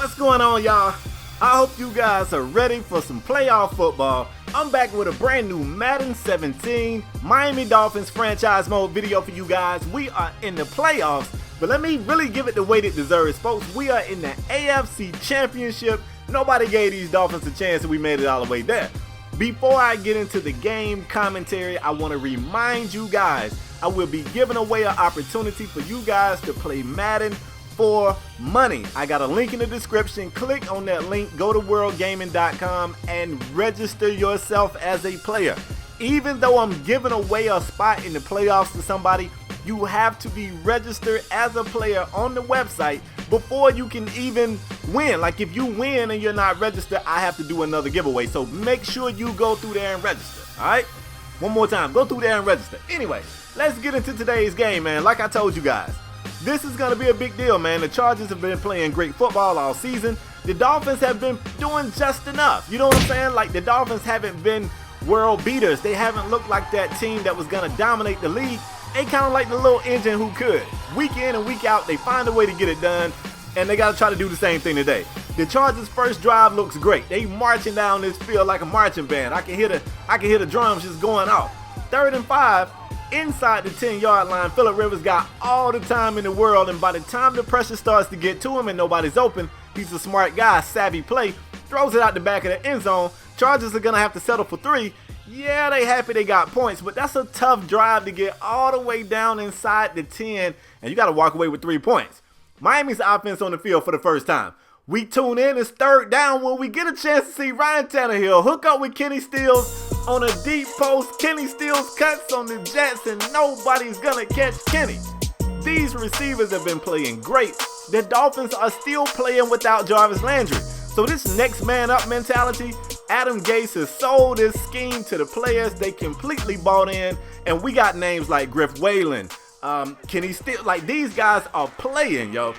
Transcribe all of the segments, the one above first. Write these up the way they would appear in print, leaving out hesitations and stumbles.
What's going on, y'all? I hope you guys are ready for some playoff football. I'm back with a brand new Madden 17 Miami Dolphins franchise mode video for you guys. We are in the playoffs, but let me really give it the weight it deserves, folks. We are in the AFC Championship. Nobody gave these Dolphins a chance, and we made it all the way there. Before I get into the game commentary, I want to remind you guys, I will be giving away an opportunity for you guys to play Madden for money. I got a link in the description. Click on that link, go to worldgaming.com and register yourself as a player. Even though I'm giving away a spot in the playoffs to somebody, you have to be registered as a player on the website before you can even win. Like if you win and you're not registered, I have to do another giveaway. So make sure you go through there and register. All right? One more time, go through there and register. Anyway, let's get into today's game, man. Like I told you guys, this is going to be a big deal, man. The Chargers have been playing great football all season. The Dolphins have been doing just enough. You know what I'm saying? Like the Dolphins haven't been world beaters. They haven't looked like that team that was going to dominate the league. They kind of like the little engine who could. Week in and week out, they find a way to get it done, and they got to try to do the same thing today. The Chargers' first drive looks great. They marching down this field like a marching band. I can hear the drums just going off. 3rd and 5. Inside the 10-yard line, Phillip Rivers got all the time in the world, and by the time the pressure starts to get to him and nobody's open, he's a smart guy, savvy play, throws it out the back of the end zone. Chargers are going to have to settle for 3. Yeah, they happy they got points, but that's a tough drive to get all the way down inside the 10, and you got to walk away with 3 points. Miami's offense on the field for the first time. We tune in, it's 3rd down when we get a chance to see Ryan Tannehill hook up with Kenny Stills on a deep post. Kenny Stills cuts on the Jets and nobody's gonna catch Kenny. These receivers have been playing great. The Dolphins are still playing without Jarvis Landry. So this next man up mentality, Adam Gase has sold this scheme to the players. They completely bought in, and we got names like Griff Whalen, Kenny Stills. Like these guys are playing, yo.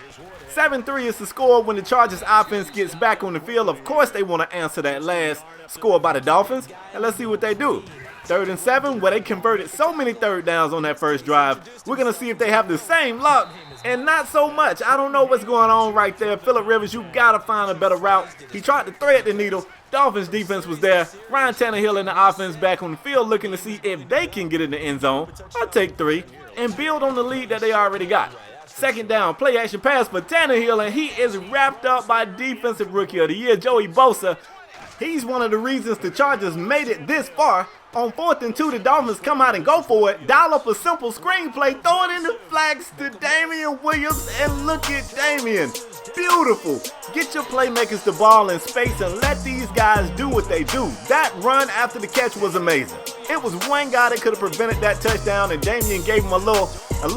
7-3 is the score when the Chargers offense gets back on the field. Of course they want to answer that last score by the Dolphins, and let's see what they do. 3rd and 7, where they converted so many 3rd downs on that first drive. We're going to see if they have the same luck, and not so much. I don't know what's going on right there. Phillip Rivers, you got to find a better route. He tried to thread the needle. Dolphins defense was there. Ryan Tannehill and the offense back on the field looking to see if they can get in the end zone. I'll take 3 and build on the lead that they already got. 2nd down, play action pass for Tannehill, and he is wrapped up by Defensive Rookie of the Year, Joey Bosa. He's one of the reasons the Chargers made it this far. On 4th and 2, the Dolphins come out and go for it. Dial up a simple screenplay, throw it in the flags to Damian Williams, and look at Damian. Beautiful. Get your playmakers the ball in space and let these guys do what they do. That run after the catch was amazing. It was one guy that could have prevented that touchdown, and Damian gave him a little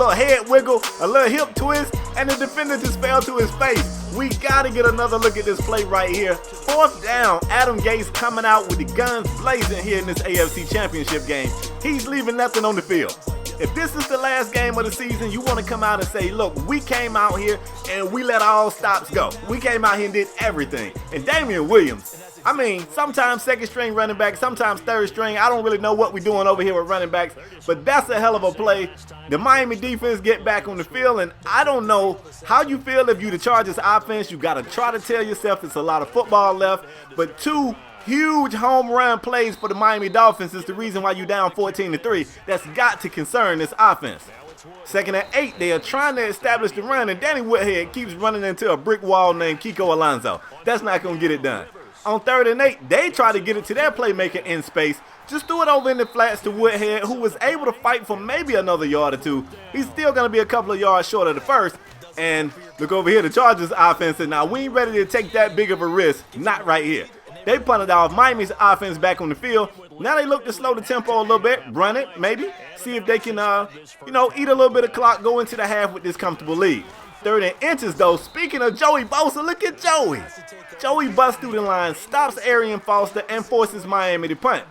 head wiggle, a little hip twist, and the defender just fell to his face. We got to get another look at this play right here. 4th down, Adam Gase coming out with the guns blazing here in this AFC Championship game. He's leaving nothing on the field. If this is the last game of the season, you want to come out and say, look, we came out here and we let all stops go. We came out here and did everything. And Damian Williams, I mean, sometimes 2nd string running back, sometimes 3rd string. I don't really know what we're doing over here with running backs, but that's a hell of a play. The Miami defense get back on the field, and I don't know how you feel if you the Chargers offense. You got to try to tell yourself it's a lot of football left, but 2 huge home run plays for the Miami Dolphins is the reason why you down 14-3. That's got to concern this offense. 2nd and 8, they are trying to establish the run, and Danny Woodhead keeps running into a brick wall named Kiko Alonso. That's not going to get it done. On 3rd and 8, they try to get it to their playmaker in space. Just threw it over in the flats to Woodhead, who was able to fight for maybe another yard or 2. He's still going to be a couple of yards short of the first. And look over here, the Chargers offense, and now we ain't ready to take that big of a risk. Not right here. They punted off Miami's offense back on the field. Now they look to slow the tempo a little bit, run it, maybe. See if they can, eat a little bit of clock, go into the half with this comfortable lead. 3rd and inches, though. Speaking of Joey Bosa, look at Joey. Joey busts through the line, stops Arian Foster, and forces Miami to punt.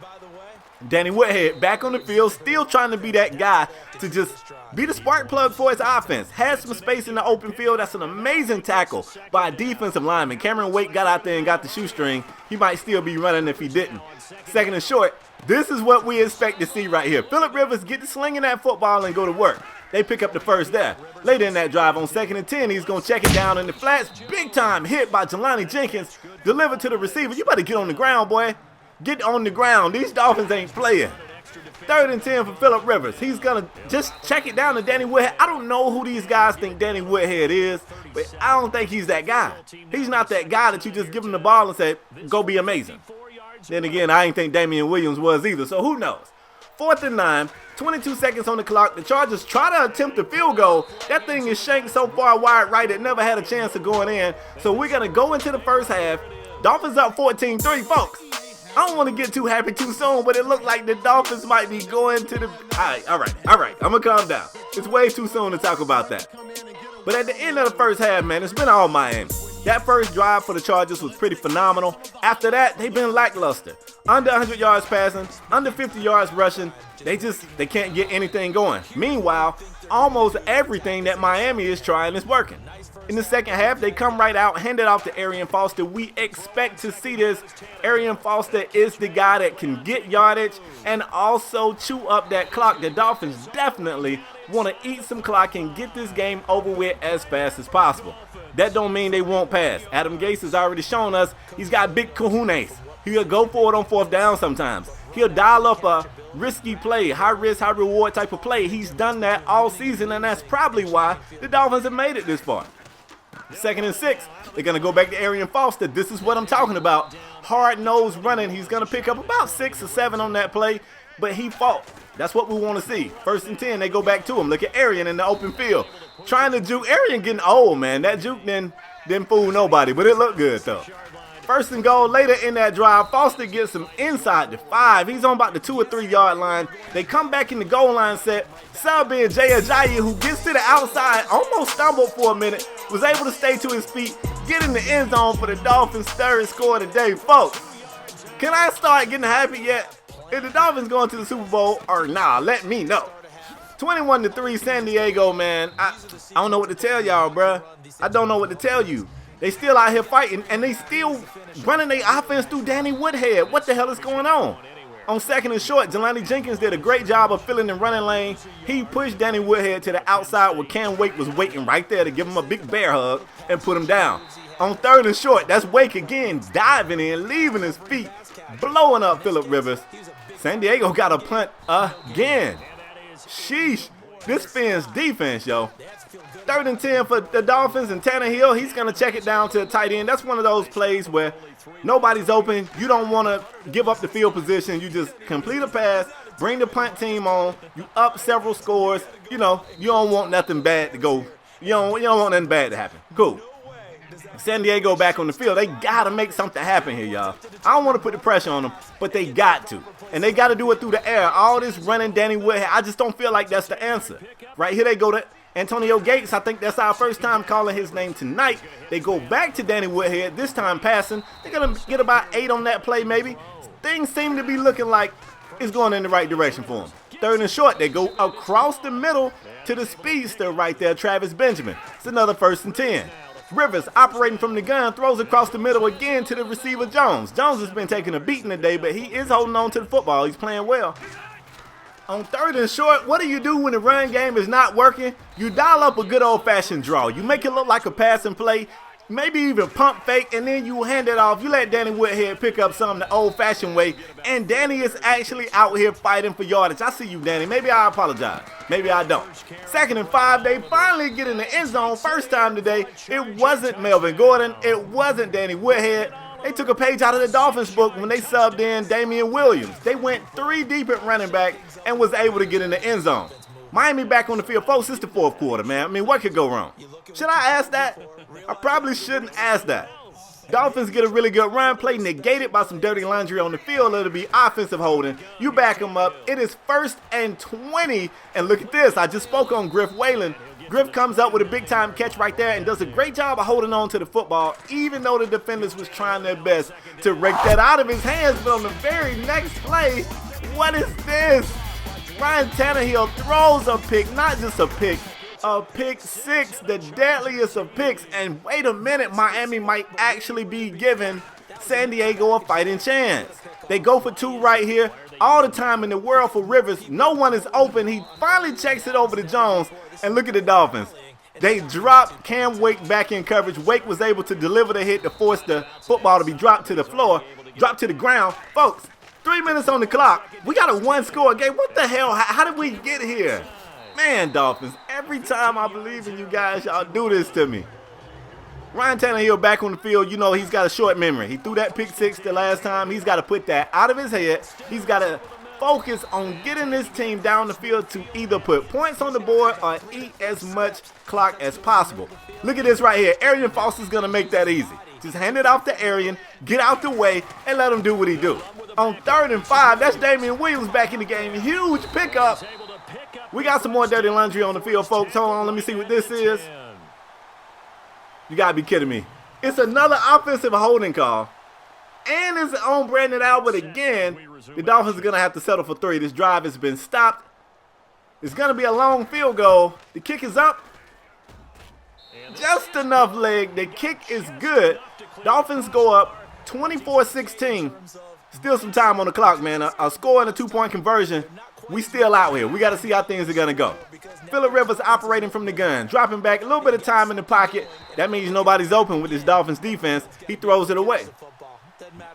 Danny Woodhead back on the field, still trying to be that guy to just be the spark plug for his offense. Had some space in the open field. That's an amazing tackle by a defensive lineman. Cameron Wake got out there and got the shoestring. He might still be running if he didn't. 2nd and short. This is what we expect to see right here. Phillip Rivers get to slinging that football and go to work. They pick up the first there. Later in that drive on 2nd and 10, he's going to check it down in the flats. Big time hit by Jelani Jenkins. Delivered to the receiver. You better get on the ground, boy. Get on the ground. These Dolphins ain't playing. 3rd and 10 for Phillip Rivers. He's going to just check it down to Danny Woodhead. I don't know who these guys think Danny Woodhead is, but I don't think he's that guy. He's not that guy that you just give him the ball and say, go be amazing. Then again, I ain't think Damian Williams was either, so who knows? 4th and 9, 22 seconds on the clock. The Chargers try to attempt a field goal. That thing is shanked so far wide right, it never had a chance of going in. So we're going to go into the first half. Dolphins up 14-3, folks. I don't want to get too happy too soon, but it looked like the Dolphins might be going to the... All right. I'm going to calm down. It's way too soon to talk about that. But at the end of the first half, man, it's been all Miami. That first drive for the Chargers was pretty phenomenal. After that, they've been lackluster. Under 100 yards passing, under 50 yards rushing. They can't get anything going. Meanwhile, almost everything that Miami is trying is working. In the second half, they come right out, hand it off to Arian Foster. We expect to see this. Arian Foster is the guy that can get yardage and also chew up that clock. The Dolphins definitely want to eat some clock and get this game over with as fast as possible. That don't mean they won't pass. Adam Gase has already shown us he's got big kahunas. He'll go for it on 4th down sometimes. He'll dial up a risky play, high risk, high reward type of play. He's done that all season, and that's probably why the Dolphins have made it this far. 2nd and 6, they're going to go back to Arian Foster. This is what I'm talking about. Hard-nosed running. He's going to pick up about 6 or 7 on that play, but he fought. That's what we want to see. 1st and 10, they go back to him. Look at Arian in the open field. Trying to juke. Arian getting old, man. That juke didn't fool nobody, but it looked good, though. 1st and goal later in that drive. Foster gets him inside the 5. He's on about the 2 or 3 yard line. They come back in the goal line set. Sub in Jay Ajayi, who gets to the outside, almost stumbled for a minute, was able to stay to his feet, get in the end zone for the Dolphins' 3rd score today. Folks, can I start getting happy yet? If the Dolphins going to the Super Bowl or nah, let me know. 21-3 San Diego, man. I don't know what to tell y'all, bruh. I don't know what to tell you. They still out here fighting, and they still running their offense through Danny Woodhead. What the hell is going on? On 2nd and short, Jelani Jenkins did a great job of filling the running lane. He pushed Danny Woodhead to the outside where Cam Wake was waiting right there to give him a big bear hug and put him down. On 3rd and short, that's Wake again, diving in, leaving his feet, blowing up Phillip Rivers. San Diego got a punt again. Sheesh. This Fins defense, yo. 3rd and 10 for the Dolphins, and Tannehill, he's going to check it down to a tight end. That's one of those plays where nobody's open. You don't want to give up the field position. You just complete a pass, bring the punt team on. You up several scores. You know, you don't want nothing bad to go. You don't want nothing bad to happen. Cool. San Diego back on the field. They got to make something happen here, y'all. I don't want to put the pressure on them, but they got to. And they got to do it through the air. All this running Danny Woodhead, I just don't feel like that's the answer. Right here they go to Antonio Gates. I think that's our first time calling his name tonight. They go back to Danny Woodhead, this time passing. They're going to get about 8 on that play maybe. Things seem to be looking like it's going in the right direction for them. 3rd and short, they go across the middle to the speedster right there, Travis Benjamin. It's another 1st and 10. Rivers, operating from the gun, throws across the middle again to the receiver Jones. Jones has been taking a beating today, but he is holding on to the football. He's playing well. On 3rd and short, what do you do when the run game is not working? You dial up a good old-fashioned draw. You make it look like a passing play, maybe even pump fake, and then you hand it off. You let Danny Woodhead pick up something the old-fashioned way, and Danny is actually out here fighting for yardage. I see you, Danny. Maybe I apologize. Maybe I don't. 2nd and 5, they finally get in the end zone. First time today, it wasn't Melvin Gordon. It wasn't Danny Woodhead. They took a page out of the Dolphins book when they subbed in Damian Williams. They went 3 deep at running back and was able to get in the end zone. Miami back on the field. Folks, it's the 4th quarter, man. I mean, what could go wrong? Should I ask that? I probably shouldn't ask that. Dolphins get a really good run play, negated by some dirty laundry on the field. It'll be offensive holding. You back them up. It is 1st and 20. And look at this. I just spoke on Griff Whalen. Griff comes up with a big-time catch right there and does a great job of holding on to the football, even though the defenders was trying their best to rake that out of his hands. But on the very next play, what is this? Ryan Tannehill throws a pick, not just a pick 6, the deadliest of picks. And wait a minute, Miami might actually be giving San Diego a fighting chance. They go for 2 right here. All the time in the world for Rivers. No one is open. He finally checks it over to Jones. And look at the Dolphins. They dropped Cam Wake back in coverage. Wake was able to deliver the hit to force the football to be dropped to the floor, dropped to the ground. Folks, 3 minutes on the clock. We got a one-score game. What the hell? How did we get here? Man, Dolphins, every time I believe in you guys, y'all do this to me. Ryan Tannehill back on the field, you know he's got a short memory. He threw that pick six the last time. He's got to put that out of his head. He's got to focus on getting this team down the field to either put points on the board or eat as much clock as possible. Look at this right here. Arian Foster's going to make that easy. Just hand it off to Arian, get out the way, and let him do what he do. On 3rd and 5, that's Damian Williams back in the game. Huge pickup. We got some more dirty laundry on the field, folks. Hold on, let me see what this is. You got to be kidding me. It's another offensive holding call. And it's on Brandon Albert again. The Dolphins are going to have to settle for 3. This drive has been stopped. It's going to be a long field goal. The kick is up. Just enough leg. The kick is good. Dolphins go up 24-16. Still some time on the clock, man. A score and a 2-point conversion. We still out here. We got to see how things are going to go. Phillip Rivers operating from the gun. Dropping back, a little bit of time in the pocket. That means nobody's open with this Dolphins defense. He throws it away.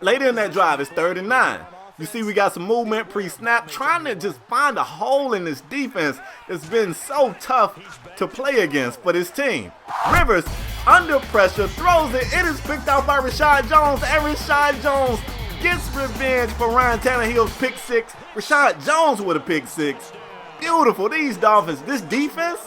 Later in that drive, it's 3rd and 9. You see we got some movement pre-snap, trying to just find a hole in this defense that's been so tough to play against for this team. Rivers, under pressure, throws it. It is picked off by Rashad Jones, and Rashad Jones gets revenge for Ryan Tannehill's pick six. Rashad Jones with a pick six. Beautiful. These Dolphins, this defense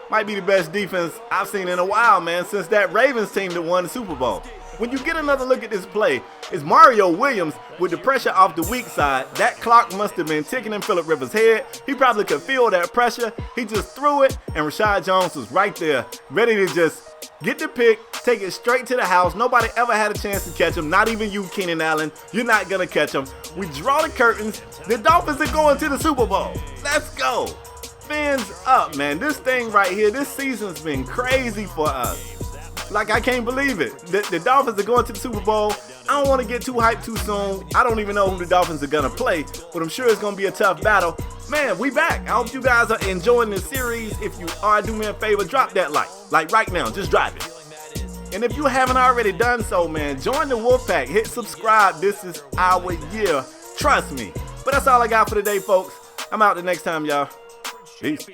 might be the best defense I've seen in a while, man, since that Ravens team that won the Super Bowl. When you get another look at this play, it's Mario Williams with the pressure off the weak side. That clock must have been ticking in Phillip Rivers' head. He probably could feel that pressure. He just threw it, and Rashad Jones was right there, ready to just get the pick, take it straight to the house. Nobody ever had a chance to catch him, not even you, Keenan Allen. You're not going to catch him. We draw the curtains. The Dolphins are going to the Super Bowl. Let's go. Fins up, man. This thing right here, this season's been crazy for us. Like, I can't believe it. The Dolphins are going to the Super Bowl. I don't want to get too hyped too soon. I don't even know who the Dolphins are going to play, but I'm sure it's going to be a tough battle. Man, we back. I hope you guys are enjoying this series. If you are, do me a favor, drop that like right now. Just drop it. And if you haven't already done so, man, join the Wolfpack. Hit subscribe. This is our year. Trust me. But that's all I got for today, folks. I'm out the next time, y'all. Peace.